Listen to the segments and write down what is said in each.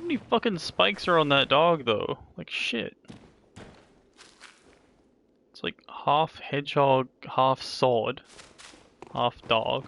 many fucking spikes are on that dog though? Like shit. It's like half hedgehog, half sword, half dog.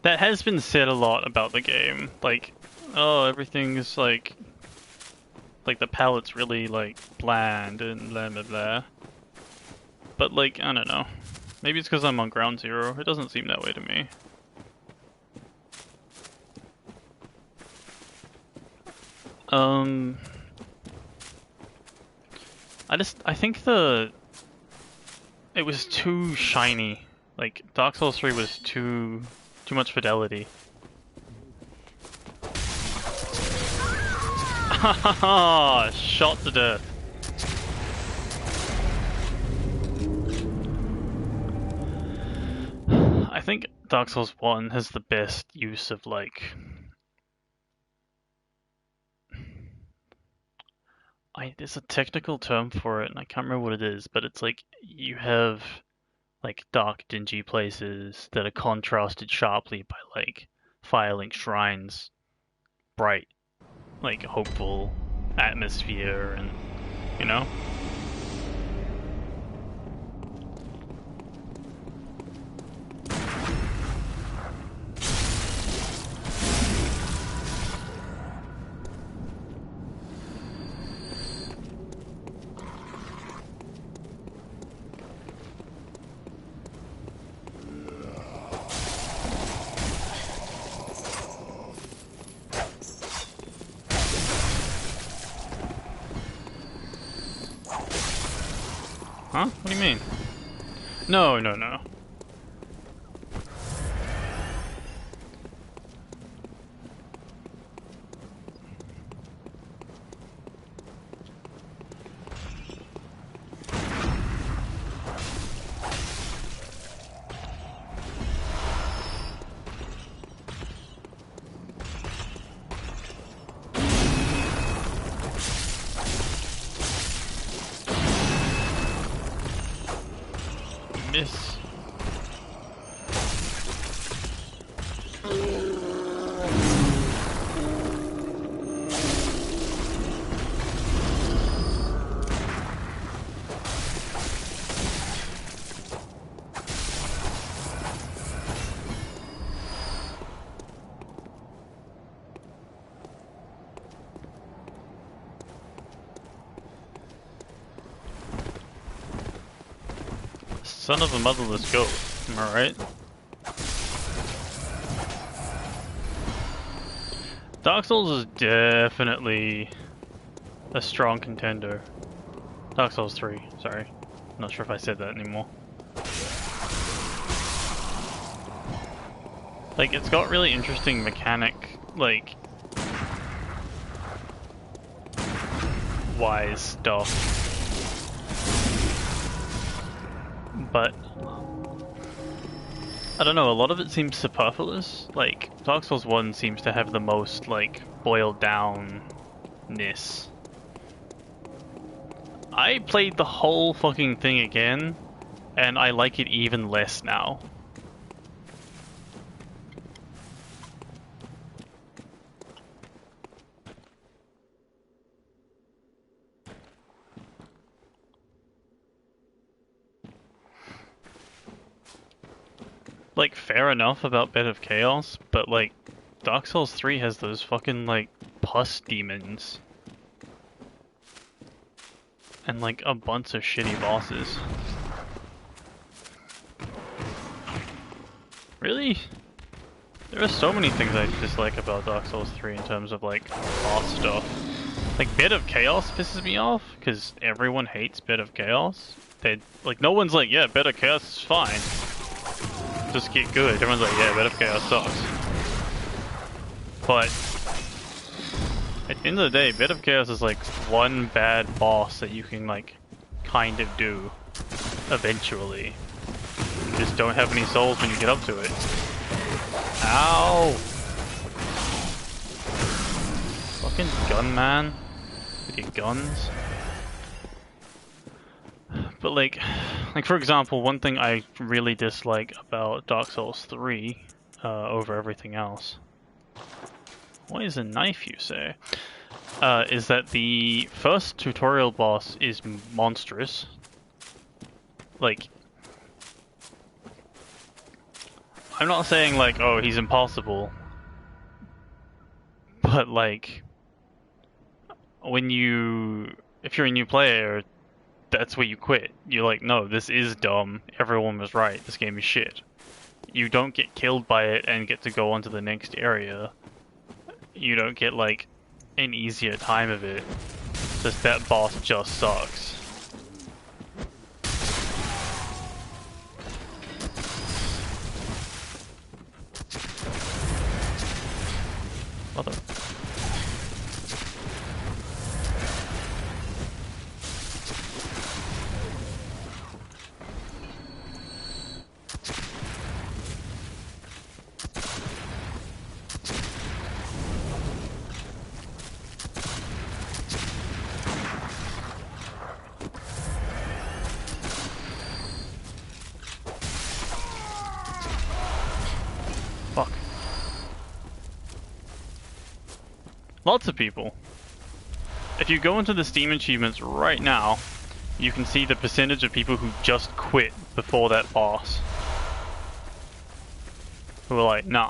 That has been said a lot about the game. Like, oh, everything's like the palette's really like bland and blah blah blah. But like, I don't know. Maybe it's because I'm on ground zero. It doesn't seem that way to me. I think it was too shiny. Like, Dark Souls 3 was too much fidelity. Haha! Shot to death. I think Dark Souls 1 has the best use of like... there's a technical term for it and I can't remember what it is, but it's like you have like dark, dingy places that are contrasted sharply by like firelink shrines, bright, like hopeful atmosphere, and you know. Huh? What do you mean? No, no, no. Miss. Son of a motherless goat, am I right? Dark Souls is definitely a strong contender. Dark Souls 3, sorry. Not sure if I said that anymore. Like, it's got really interesting mechanic, like, wise stuff. But I don't know, a lot of it seems superfluous. Like, Dark Souls 1 seems to have the most, like, boiled down-ness. I played the whole fucking thing again, and I like it even less now. Like, fair enough about Bed of Chaos, but like, Dark Souls 3 has those fucking like pus demons. And like a bunch of shitty bosses. Really? There are so many things I dislike about Dark Souls 3 in terms of like boss stuff. Like, Bit of Chaos pisses me off, because everyone hates Bit of Chaos. They, like, no one's like, yeah, Bit of Chaos is fine. Just get good. Everyone's like, yeah, Bit of Chaos sucks. But, at the end of the day, Bit of Chaos is like one bad boss that you can, like, kind of do eventually. You just don't have any souls when you get up to it. Ow! Fucking gunman. With your guns. But like for example, one thing I really dislike about Dark Souls 3 over everything else. What is a knife, you say? Is that the first tutorial boss is monstrous. Like, I'm not saying like, oh, he's impossible. But like, if you're a new player, that's where you quit. You're like, no, this is dumb. Everyone was right. This game is shit. You don't get killed by it and get to go on to the next area. You don't get like an easier time of it. Just that boss just sucks. Mother. Fuck. Lots of people. If you go into the Steam achievements right now, you can see the percentage of people who just quit before that boss. Who are like, nah.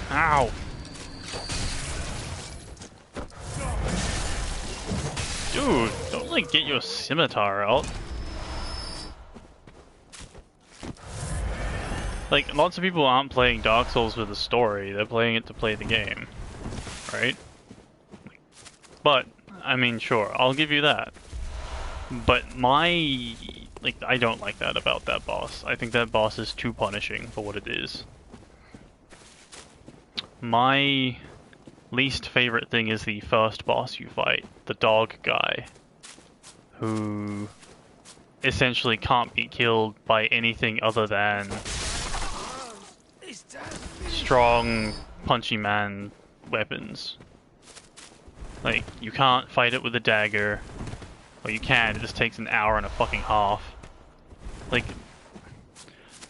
Ow! Dude, don't like get your scimitar out. Like, lots of people aren't playing Dark Souls with a story, they're playing it to play the game. Right? But, I mean, sure, I'll give you that. But I don't like that about that boss. I think that boss is too punishing for what it is. My least favorite thing is the first boss you fight, the dog guy, who essentially can't be killed by anything other than strong, punchy man weapons. Like, you can't fight it with a dagger, or you can, it just takes an hour and a fucking half. Like,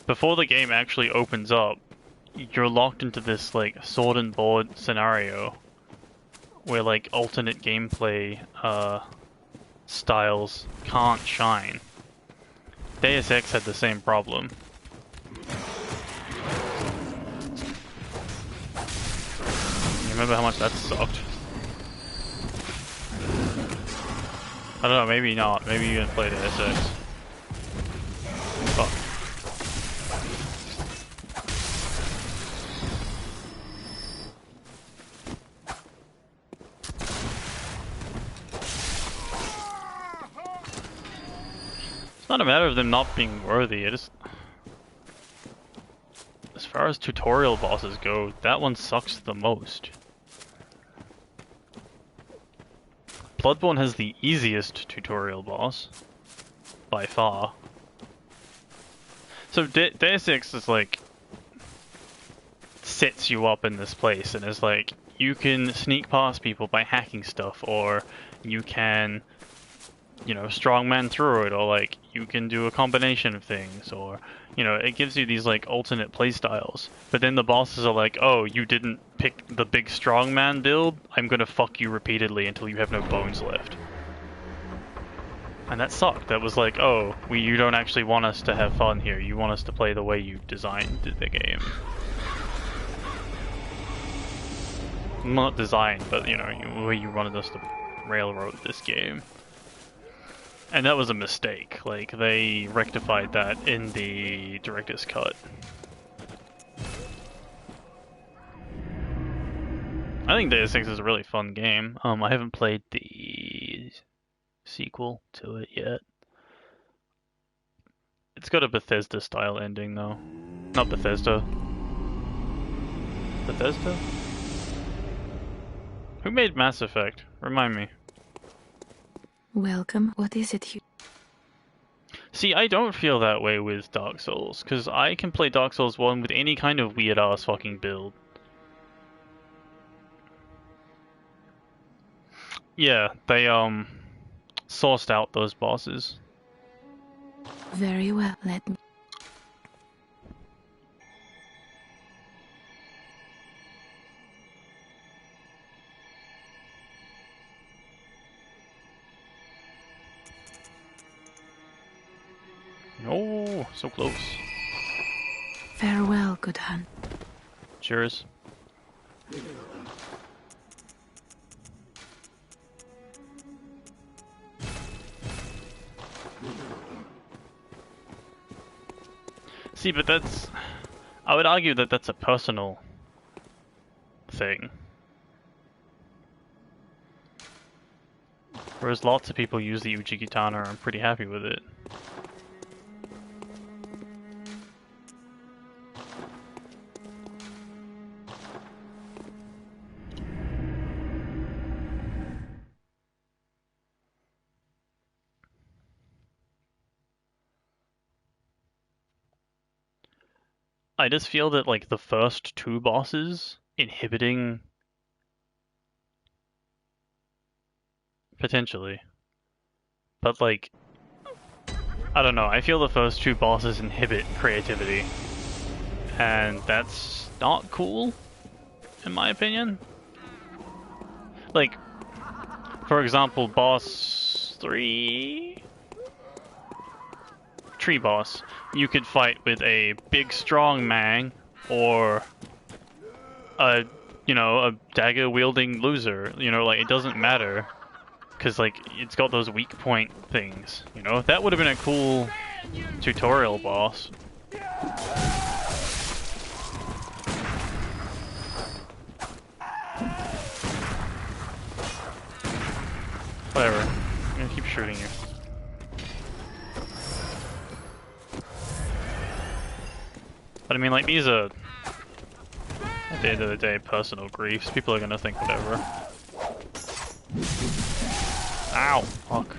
before the game actually opens up, you're locked into this, like, sword and board scenario where, like, alternate gameplay styles can't shine. Deus Ex had the same problem. You remember how much that sucked? I don't know, maybe not. Maybe you didn't play Deus Ex. Fuck. It's not a matter of them not being worthy, it is... As far as tutorial bosses go, that one sucks the most. Bloodborne has the easiest tutorial boss, by far. So Deus Ex is like, sets you up in this place and is like, you can sneak past people by hacking stuff, or you can, you know, strongman through it, or like, you can do a combination of things, or, you know, it gives you these like alternate playstyles. But then the bosses are like, oh, you didn't pick the big strongman build? I'm gonna fuck you repeatedly until you have no bones left. And that sucked. That was like, oh, you don't actually want us to have fun here. You want us to play the way you designed the game. Not designed, but, you know, the way you wanted us to railroad this game. And that was a mistake. Like, they rectified that in the director's cut. I think Deus Ex is a really fun game. I haven't played the sequel to it yet. It's got a Bethesda-style ending, though. Not Bethesda. Bethesda? Who made Mass Effect? Remind me. Welcome. What is it you... See, I don't feel that way with Dark Souls, because I can play Dark Souls 1 with any kind of weird-ass fucking build. Yeah, they, sourced out those bosses. Very well, let me... Oh, so close. Farewell, good hunt. Cheers. See, but that's... I would argue that that's a personal thing. Whereas lots of people use the Uji Katana and are pretty happy with it. I just feel that, like, the first two bosses inhibiting... Potentially. But, like... I don't know, I feel the first two bosses inhibit creativity. And that's not cool, in my opinion. Like, for example, boss 3... Tree boss. You could fight with a big strong man, or a, you know, a dagger wielding loser. You know, like, it doesn't matter, because, like, it's got those weak point things. You know, that would have been a cool tutorial boss. Whatever. I'm gonna keep shooting you. But I mean, like, these are, at the end of the day, personal griefs. People are gonna think whatever. Ow! Fuck.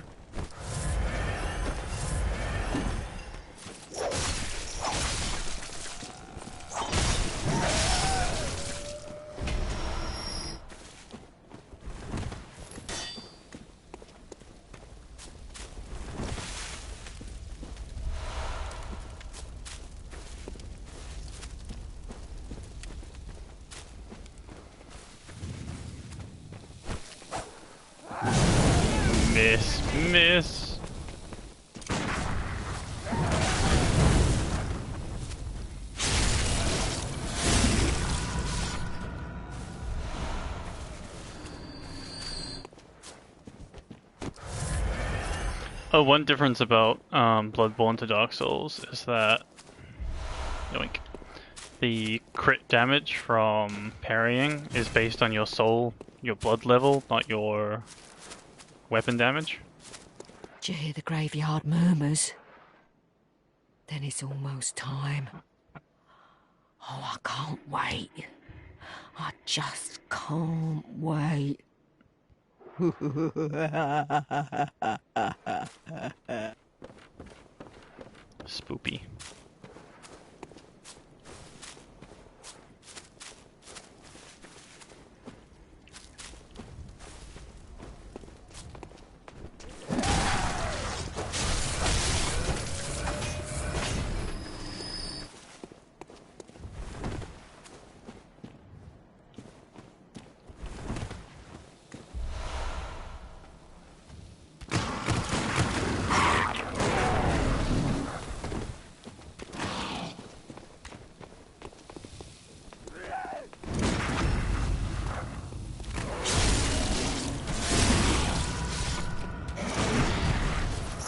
Miss. Oh, one difference about Bloodborne to Dark Souls is that, yoink, the crit damage from parrying is based on your soul, your blood level, not your weapon damage. Do you hear the graveyard murmurs? Then it's almost time. Oh, I can't wait. I just can't wait. Spoopy.